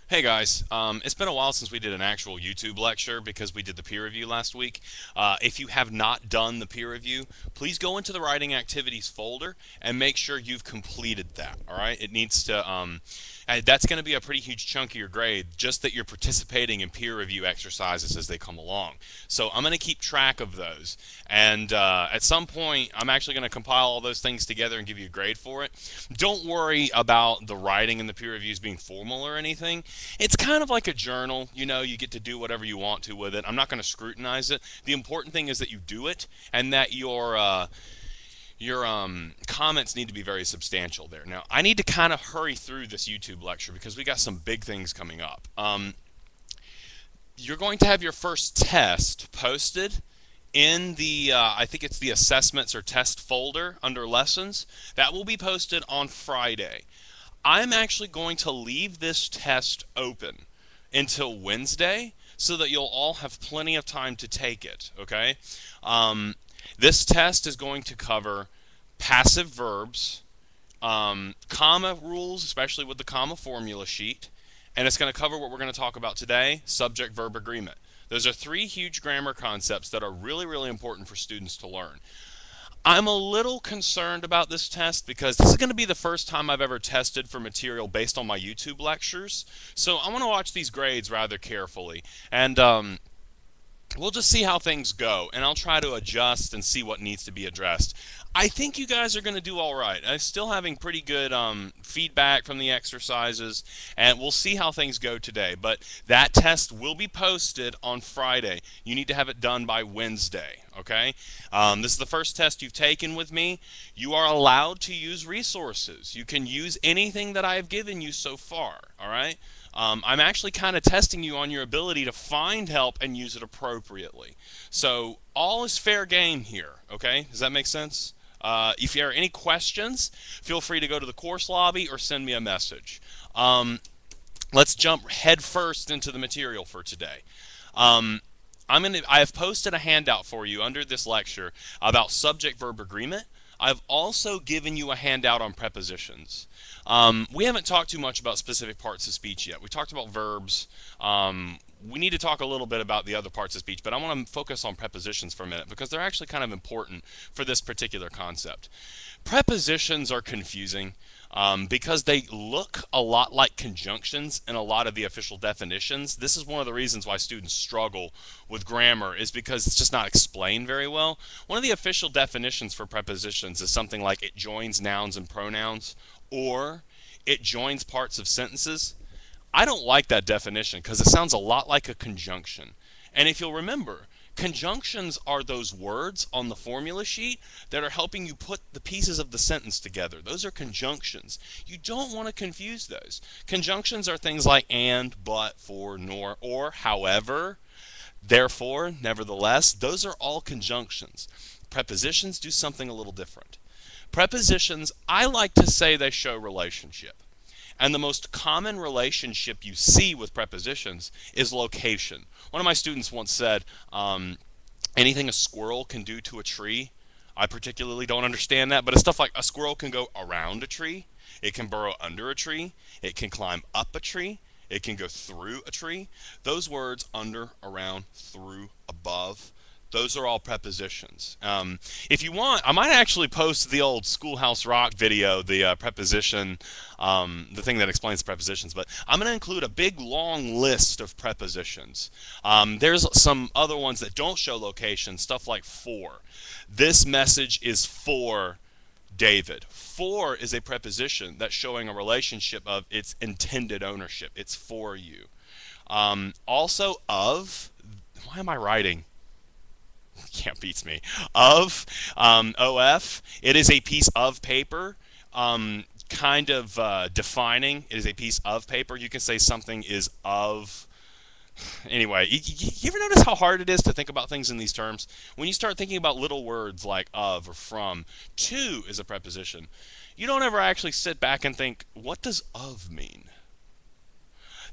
Hey guys, it's been a while since we did an actual YouTube lecture because we did the peer review last week. If you have not done the peer review, please go into the writing activities folder and make sure you've completed that. All right, it needs to. That's going to be a pretty huge chunk of your grade, just that you're participating in peer review exercises as they come along. So I'm going to keep track of those, and at some point, I'm actually going to compile all those things together and give you a grade for it. Don't worry about the writing and the peer reviews being formal or anything. It's kind of like a journal. You get to do whatever you want to with it. I'm not going to scrutinize it. The important thing is that you do it and that your comments need to be very substantial there. Now, I need to kind of hurry through this YouTube lecture because we got some big things coming up. You're going to have your first test posted in the I think it's the assessments or test folder under lessons. That will be posted on Friday. I'm actually going to leave this test open until Wednesday so that you'll all have plenty of time to take it, okay? Um, this test is going to cover passive verbs, comma rules, especially with the comma formula sheet, and it's going to cover what we're going to talk about today, subject verb agreement. Those are three huge grammar concepts that are really, really important for students to learn. I'm a little concerned about this test because this is going to be the first time I've ever tested for material based on my YouTube lectures. So I want to watch these grades rather carefully. And we'll just see how things go, and I'll try to adjust and see what needs to be addressed. I think you guys are going to do all right. I'm still having pretty good feedback from the exercises, and we'll see how things go today. But that test will be posted on Friday. You need to have it done by Wednesday, okay? This is the first test you've taken with me. You are allowed to use resources. You can use anything that I have given you so far, all right? I'm actually kind of testing you on your ability to find help and use it appropriately. So all is fair game here, okay? Does that make sense? If there are any questions, feel free to go to the course lobby or send me a message. Let's jump head first into the material for today. Um, I have posted a handout for you under this lecture about subject verb agreement. I've also given you a handout on prepositions. We haven't talked too much about specific parts of speech yet. We talked about verbs. We need to talk a little bit about the other parts of speech, but I want to focus on prepositions for a minute because they're actually kind of important for this particular concept. Prepositions are confusing because they look a lot like conjunctions in a lot of the official definitions. This is one of the reasons why students struggle with grammar, is because it's just not explained very well. One of the official definitions for prepositions is something like it joins nouns and pronouns, or it joins parts of sentences. I don't like that definition because it sounds a lot like a conjunction. And if you'll remember, conjunctions are those words on the formula sheet that are helping you put the pieces of the sentence together. Those are conjunctions. You don't want to confuse those. Conjunctions are things like and, but, for, nor, or, however, therefore, nevertheless. Those are all conjunctions. Prepositions do something a little different. Prepositions, I like to say they show relationship. And the most common relationship you see with prepositions is location. One of my students once said, anything a squirrel can do to a tree. I particularly don't understand that, but it's stuff like a squirrel can go around a tree, it can burrow under a tree, it can climb up a tree, it can go through a tree. Those words, under, around, through, above, those are all prepositions. If you want, I might actually post the old Schoolhouse Rock video, the preposition, the thing that explains prepositions, but I'm going to include a big long list of prepositions. There's some other ones that don't show location, stuff like for. This message is for David. For is a preposition that's showing a relationship of its intended ownership. It's for you. Also, of, why am I writing? Can't beats me. Of, of, it is a piece of paper. Kind of defining, it is a piece of paper. You can say something is of. Anyway, you ever notice how hard it is to think about things in these terms? When you start thinking about little words like of or from, to is a preposition. You don't ever actually sit back and think, what does of mean?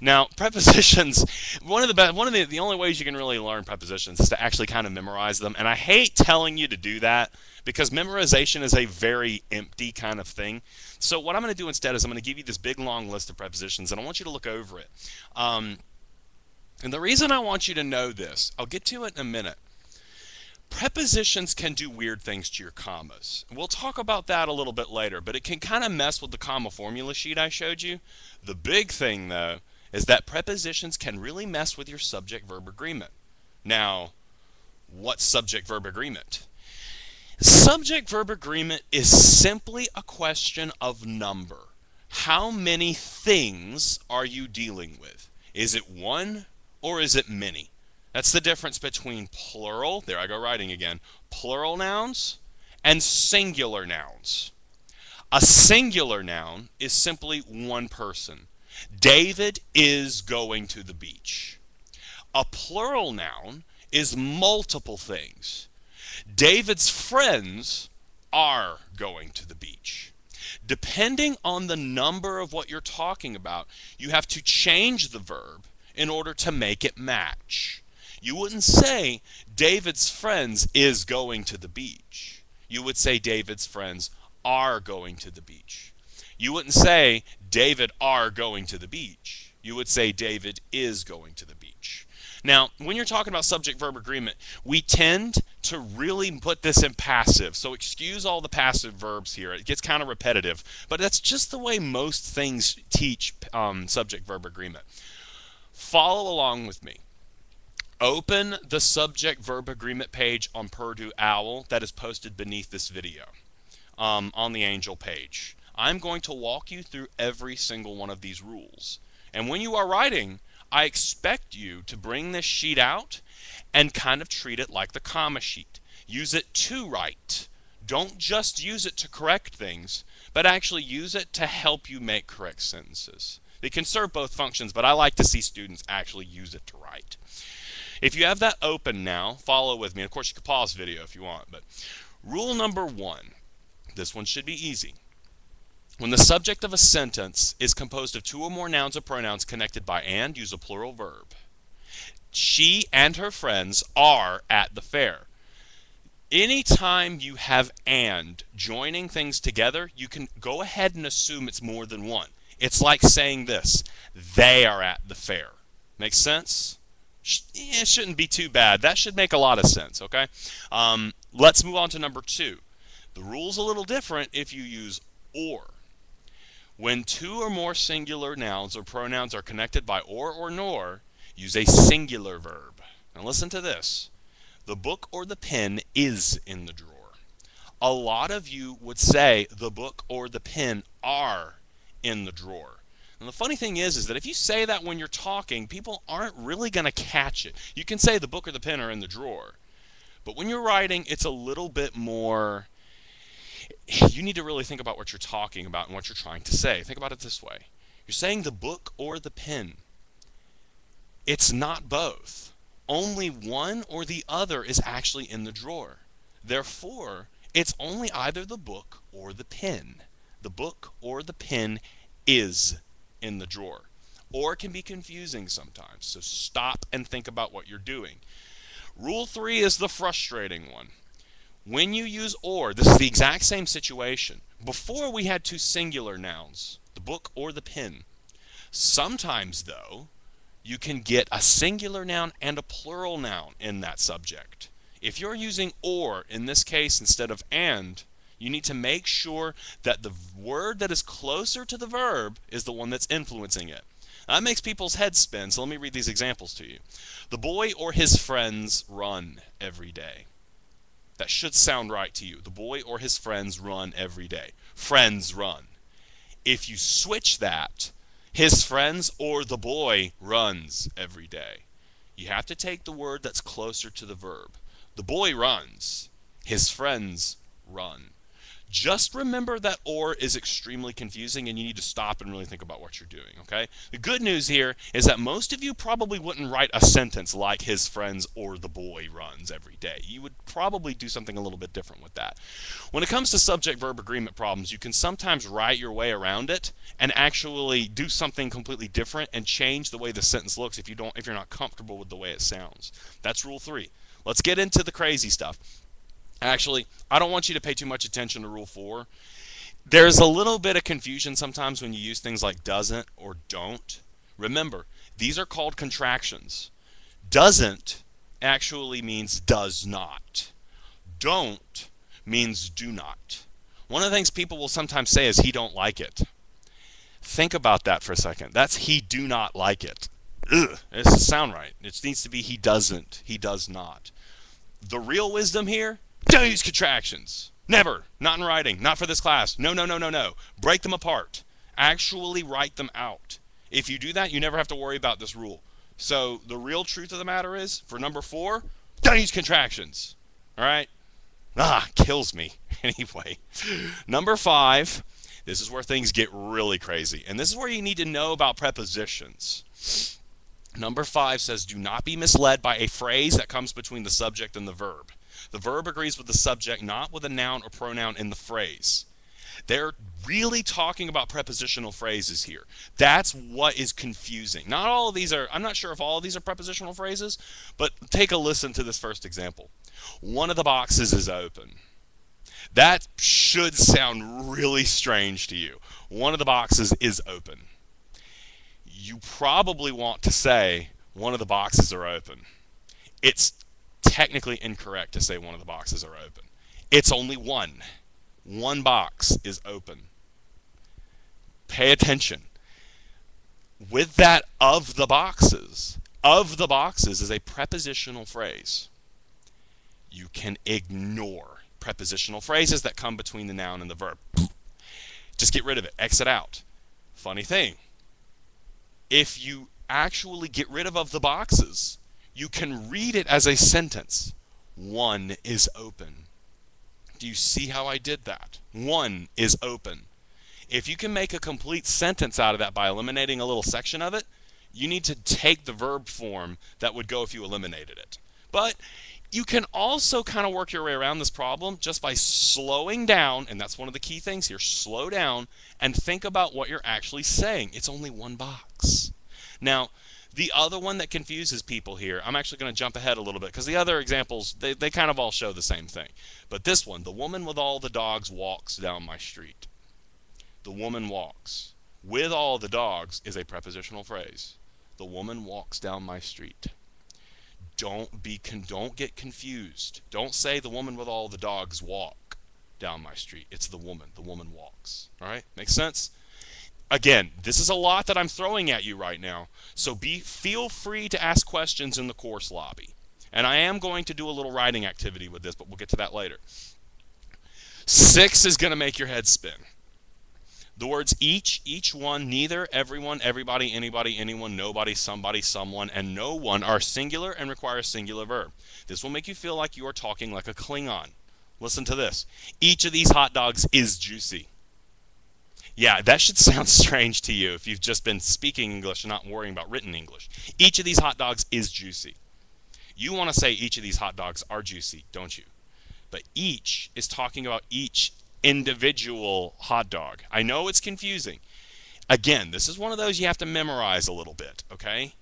Now, prepositions, the only ways you can really learn prepositions is to actually kind of memorize them. And I hate telling you to do that because memorization is a very empty kind of thing. So what I'm going to do instead is I'm going to give you this big long list of prepositions and I want you to look over it. And the reason I want you to know this, I'll get to it in a minute. Prepositions can do weird things to your commas. We'll talk about that a little bit later, but it can kind of mess with the comma formula sheet I showed you. The big thing, though, is that prepositions can really mess with your subject-verb agreement. Now, what's subject-verb agreement? Subject-verb agreement is simply a question of number. How many things are you dealing with? Is it one or is it many? That's the difference between plural, there I go writing again, plural nouns and singular nouns. A singular noun is simply one person. David is going to the beach. A plural noun is multiple things. David's friends are going to the beach. Depending on the number of what you're talking about, you have to change the verb in order to make it match. You wouldn't say David's friends is going to the beach. You would say David's friends are going to the beach. You wouldn't say David are going to the beach. You would say David is going to the beach. Now, when you're talking about subject-verb agreement, we tend to really put this in passive. So excuse all the passive verbs here. It gets kind of repetitive. But that's just the way most things teach subject-verb agreement. Follow along with me. Open the subject-verb agreement page on Purdue OWL that is posted beneath this video on the Angel page. I'm going to walk you through every single one of these rules. And when you are writing, I expect you to bring this sheet out and kind of treat it like the comma sheet. Use it to write. Don't just use it to correct things, but actually use it to help you make correct sentences. They can serve both functions, but I like to see students actually use it to write. If you have that open now, follow with me. Of course, you can pause the video if you want, but rule number 1, this one should be easy. When the subject of a sentence is composed of 2 or more nouns or pronouns connected by and, use a plural verb. She and her friends are at the fair. Anytime you have and joining things together, you can go ahead and assume it's more than one. It's like saying this, they are at the fair. Make sense? It shouldn't be too bad. That should make a lot of sense, okay? Let's move on to number 2. The rule's a little different if you use or. When 2 or more singular nouns or pronouns are connected by or nor, use a singular verb. Now listen to this. The book or the pen is in the drawer. A lot of you would say the book or the pen are in the drawer. And the funny thing is that if you say that when you're talking, people aren't really going to catch it. You can say the book or the pen are in the drawer. But when you're writing, it's a little bit more, you need to really think about what you're talking about and what you're trying to say. Think about it this way. You're saying the book or the pen. It's not both. Only one or the other is actually in the drawer. Therefore, it's only either the book or the pen. The book or the pen is in the drawer. Or it can be confusing sometimes, so stop and think about what you're doing. Rule 3 is the frustrating one. When you use or, this is the exact same situation. Before we had 2 singular nouns, the book or the pen. Sometimes, though, you can get a singular noun and a plural noun in that subject. If you're using or in this case instead of and, you need to make sure that the word that is closer to the verb is the one that's influencing it. That makes people's heads spin, so let me read these examples to you. The boy or his friends run every day. That should sound right to you. The boy or his friends run every day. Friends run. If you switch that, his friends or the boy runs every day. You have to take the word that's closer to the verb. The boy runs. His friends run. Just remember that or is extremely confusing and you need to stop and really think about what you're doing, okay? The good news here is that most of you probably wouldn't write a sentence like his friends or the boy runs every day. You would probably do something a little bit different with that. When it comes to subject-verb agreement problems, you can sometimes write your way around it and actually do something completely different and change the way the sentence looks if you're not comfortable with the way it sounds. That's rule 3. Let's get into the crazy stuff. Actually, I don't want you to pay too much attention to rule 4. There's a little bit of confusion sometimes when you use things like doesn't or don't. Remember, these are called contractions. Doesn't actually means does not. Don't means do not. One of the things people will sometimes say is he don't like it. Think about that for a second. That's he do not like it. Ugh, it doesn't sound right. It needs to be he doesn't, he does not. The real wisdom here, don't use contractions. Never. Not in writing. Not for this class. No, no, no, no, no. Break them apart. Actually write them out. If you do that, you never have to worry about this rule. So the real truth of the matter is, for number 4, don't use contractions. All right? Kills me. Anyway, number 5, this is where things get really crazy. And this is where you need to know about prepositions. Number 5 says, do not be misled by a phrase that comes between the subject and the verb. The verb agrees with the subject, not with a noun or pronoun in the phrase. They're really talking about prepositional phrases here. That's what is confusing. Not all of these are, I'm not sure if all of these are prepositional phrases, but take a listen to this first example. One of the boxes is open. That should sound really strange to you. One of the boxes is open. You probably want to say one of the boxes are open. It's technically incorrect to say one of the boxes are open. It's only one. One box is open. Pay attention. With that of the boxes is a prepositional phrase. You can ignore prepositional phrases that come between the noun and the verb. Just get rid of it. Exit out. Funny thing. If you actually get rid of the boxes, you can read it as a sentence. One is open. Do you see how I did that? One is open. If you can make a complete sentence out of that by eliminating a little section of it, you need to take the verb form that would go if you eliminated it. But you can also kind of work your way around this problem just by slowing down, and that's one of the key things here. Slow down and think about what you're actually saying. It's only one box. Now, the other one that confuses people here, I'm actually going to jump ahead a little bit because the other examples, they kind of all show the same thing. But this one, the woman with all the dogs walks down my street. The woman walks. With all the dogs is a prepositional phrase. The woman walks down my street. Don't get confused. Don't say the woman with all the dogs walk down my street. It's the woman. The woman walks. All right? Makes sense? Again, this is a lot that I'm throwing at you right now, so feel free to ask questions in the course lobby. And I am going to do a little writing activity with this, but we'll get to that later. 6 is going to make your head spin. The words each one, neither, everyone, everybody, anybody, anyone, nobody, somebody, someone, and no one are singular and require a singular verb. This will make you feel like you are talking like a Klingon. Listen to this. Each of these hot dogs is juicy. Yeah, that should sound strange to you if you've just been speaking English and not worrying about written English. Each of these hot dogs is juicy. You want to say each of these hot dogs are juicy, don't you? But each is talking about each individual hot dog. I know it's confusing. Again, this is one of those you have to memorize a little bit, okay?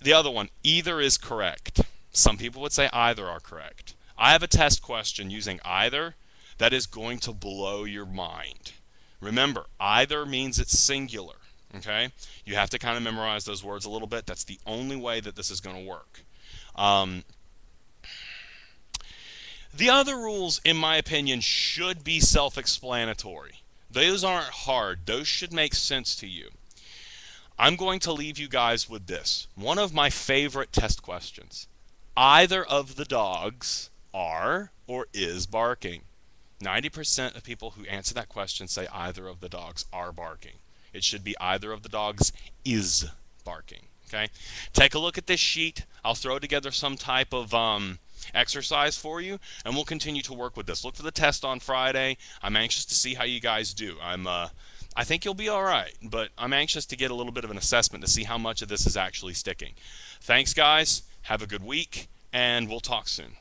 The other one, either is correct. Some people would say either are correct. I have a test question using either that is going to blow your mind. Remember, either means it's singular, okay? You have to kind of memorize those words a little bit. That's the only way that this is going to work. The other rules, in my opinion, should be self-explanatory. Those aren't hard. Those should make sense to you. I'm going to leave you guys with this. One of my favorite test questions. Either of the dogs are or is barking. 90% of people who answer that question say either of the dogs are barking. It should be either of the dogs is barking. Okay? Take a look at this sheet. I'll throw together some type of exercise for you, and we'll continue to work with this. Look for the test on Friday. I'm anxious to see how you guys do. I think you'll be all right, but I'm anxious to get a little bit of an assessment to see how much of this is actually sticking. Thanks, guys. Have a good week, and we'll talk soon.